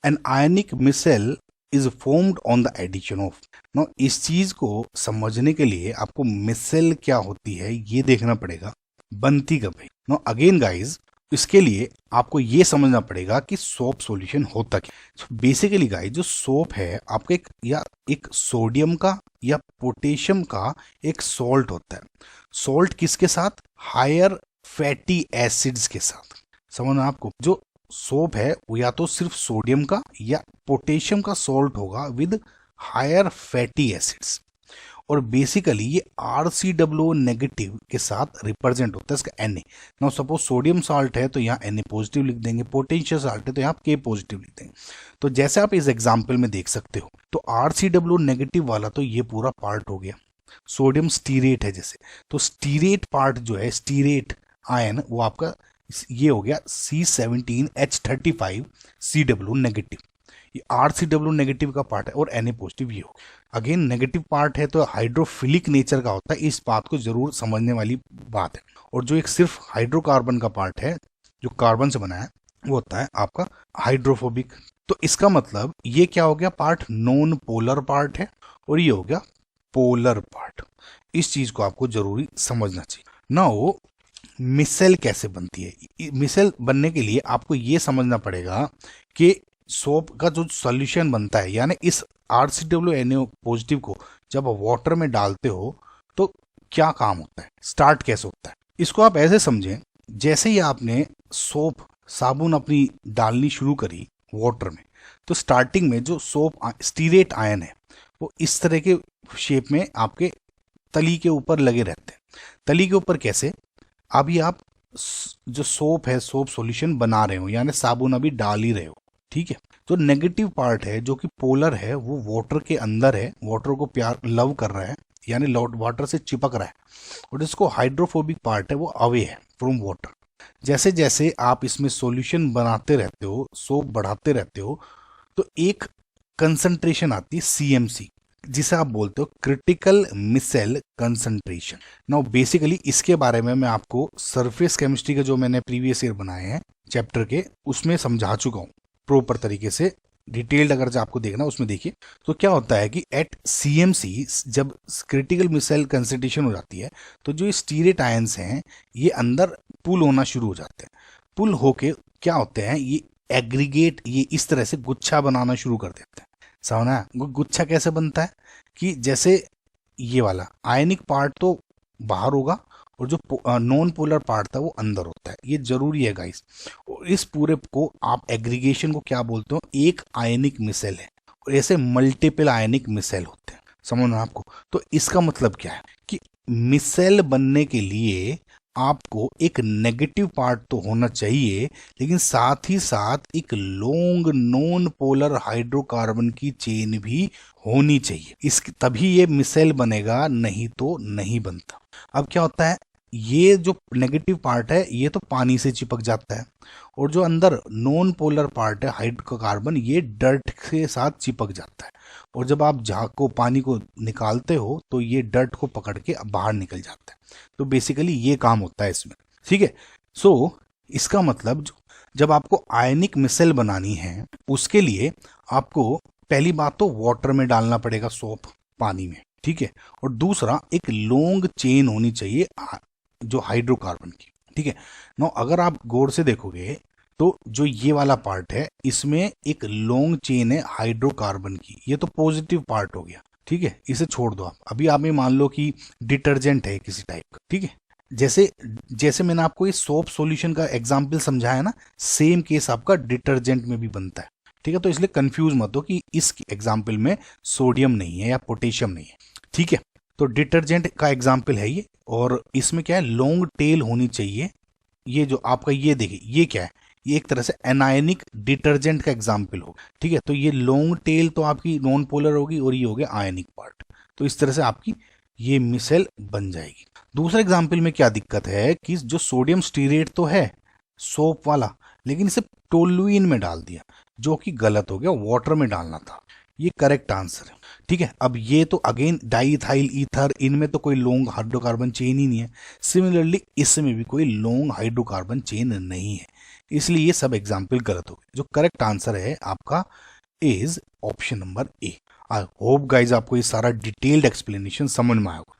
N anionic micelle is formed on the addition of. No, इस चीज को समझने के लिए आपको मिसेल क्या होती है ये देखना पड़ेगा, बनती कब है। नो अगेन गाइज, इसके लिए आपको ये समझना पड़ेगा कि सोप सॉल्यूशन होता क्या। बेसिकली गाइज, जो सोप है आपका एक सोडियम का या पोटेशियम का एक सॉल्ट होता है। सॉल्ट किसके साथ? हायर फैटी एसिड्स के साथ। समझना आपको, जो सोप है वो या तो सिर्फ सोडियम का या पोटेशियम का सॉल्ट होगा विद हायर फैटी एसिड्स। और बेसिकली ये RCOO नेगेटिव के साथ रिप्रेजेंट होता है इसका Na। Now suppose sodium salt है तो यहाँ Na पॉजिटिव लिख देंगे, पोटेशियम साल्ट है तो यहाँ K पॉजिटिव लिख देंगे। तो जैसे आप इस एग्जाम्पल में देख सकते हो, तो RCOO नेगेटिव वाला तो ये पूरा पार्ट हो गया। सोडियम स्टीरेट है जैसे, तो स्टीरेट पार्ट जो है, स्टीरेट आयन, वो आपका ये हो गया C17H35CW नेगेटिव। ये RCOO नेगेटिव का पार्ट है और Na पॉजिटिव ये हो। अगेन नेगेटिव पार्ट है तो हाइड्रोफिलिक नेचर का होता है, इस बात को जरूर समझने वाली बात है। और जो एक सिर्फ हाइड्रोकार्बन का पार्ट है जो कार्बन से बना है वो होता है आपका हाइड्रोफोबिक। तो इसका मतलब ये क्या हो गया, पार्ट नॉन पोलर पार्ट है और ये हो गया पोलर पार्ट। इस चीज को आपको जरूरी समझना चाहिए। नाउ मिसेल कैसे बनती है? मिसेल बनने के लिए आपको ये समझना पड़ेगा कि सोप का जो सॉल्यूशन बनता है, यानी इस RCOO पॉजिटिव को जब वाटर में डालते हो तो क्या काम होता है, स्टार्ट कैसे होता है। इसको आप ऐसे समझें, जैसे ही आपने सोप साबुन अपनी डालनी शुरू करी वाटर में, तो स्टार्टिंग में जो सोप स्टीरेट आयन है वो इस तरह के शेप में आपके तली के ऊपर लगे रहते हैं। तली के ऊपर कैसे? अभी आप जो सोप है, सोप सॉल्यूशन बना रहे हो, यानी साबुन अभी डाल ही रहे हो, ठीक है। तो नेगेटिव पार्ट है जो कि पोलर है, वो वाटर के अंदर है, वाटर को प्यार लव कर रहा है, यानी वाटर से चिपक रहा है। और जिसको हाइड्रोफोबिक पार्ट है वो अवे है फ्रॉम वाटर। जैसे जैसे आप इसमें सॉल्यूशन बनाते रहते हो, सोप बढ़ाते रहते हो, तो एक कंसंट्रेशन आती है CMC, जिसे आप बोलते हो critical micelle concentration. Now basically इसके बारे में मैं आपको सरफेस केमिस्ट्री के जो मैंने प्रीवियस ईयर बनाए हैं चैप्टर के, उसमें समझा चुका हूँ प्रॉपर तरीके से, डिटेल्ड अगर जो आपको देखना उसमें देखिए। तो क्या होता है कि एट CMC जब क्रिटिकल मिसेल कंसंट्रेशन हो जाती है तो जो स्टीरेट आयंस हैं ये अंदर पुल होना शुरू हो जाते हैं। पुल होके क्या होते हैं, ये एग्रीगेट, ये इस तरह से गुच्छा बनाना शुरू कर देते हैं। समझना, गुच्छा कैसे बनता है कि जैसे ये वाला आयनिक पार्ट तो बाहर होगा और जो नॉन पोलर पार्ट था वो अंदर होता है। ये जरूरी है गाइस। और इस पूरे को आप एग्रीगेशन को क्या बोलते हो, एक आयनिक मिसेल है, और ऐसे मल्टीपल आयनिक मिसेल होते हैं। समझना आपको। तो इसका मतलब क्या है कि मिसेल बनने के लिए आपको एक नेगेटिव पार्ट तो होना चाहिए, लेकिन साथ ही साथ एक लॉन्ग नॉन पोलर हाइड्रोकार्बन की चेन भी होनी चाहिए, इसकी तभी ये मिसेल बनेगा, नहीं तो नहीं बनता। अब क्या होता है, ये जो नेगेटिव पार्ट है ये तो पानी से चिपक जाता है, और जो अंदर नॉन पोलर पार्ट है हाइड्रोकार्बन, ये डर्ट के साथ चिपक जाता है। और जब आप झाग को, पानी को निकालते हो तो ये डर्ट को पकड़ के बाहर निकल जाता है। तो बेसिकली ये काम होता है इसमें, ठीक है। सो इसका मतलब जब आपको आयनिक मिसेल बनानी है उसके लिए आपको पहली बात तो वाटर में डालना पड़ेगा सोप, पानी में, ठीक है। और दूसरा एक लॉन्ग चेन होनी चाहिए जो हाइड्रोकार्बन की, ठीक है। नो अगर आप गौर से देखोगे तो जो ये वाला पार्ट है इसमें एक लॉन्ग चेन है हाइड्रोकार्बन की, ये तो पॉजिटिव पार्ट हो गया, ठीक है। इसे छोड़ दो आप। अभी आप ये मान लो कि डिटर्जेंट है किसी टाइप का, ठीक है। जैसे जैसे मैंने आपको ये सोप सॉल्यूशन का एग्जांपल समझाया ना, सेम केस आपका डिटर्जेंट में भी बनता है, ठीक है। तो इसलिए कंफ्यूज मत हो कि इस एग्जाम्पल में सोडियम नहीं है या पोटेशियम नहीं है, ठीक है। तो डिटर्जेंट का एग्जाम्पल है ये, और इसमें क्या है, लॉन्ग टेल होनी चाहिए। ये जो आपका ये देखिए, ये क्या है, ये एक तरह से एनायनिक डिटर्जेंट का एग्जाम्पल हो, ठीक है। तो ये लॉन्ग टेल तो आपकी नॉन पोलर होगी और ये हो गया आयनिक पार्ट। तो इस तरह से आपकी ये मिसेल बन जाएगी। दूसरे एग्जाम्पल में क्या दिक्कत है कि जो सोडियम स्टीरेट तो है सोप वाला, लेकिन इसे टोलुइन में डाल दिया, जो कि गलत हो गया, वाटर में डालना था। ये करेक्ट आंसर है, ठीक है। अब ये तो अगेन डाईइथाइल ईथर, इनमें तो कोई लॉन्ग हाइड्रोकार्बन चेन ही नहीं है। सिमिलरली इसमें भी कोई लॉन्ग हाइड्रोकार्बन चेन नहीं है, इसलिए ये सब एग्जाम्पल गलत हो गए। जो करेक्ट आंसर है आपका is option number A. I hope guys आपको ये सारा डिटेल्ड एक्सप्लेनेशन समझ में आएगा।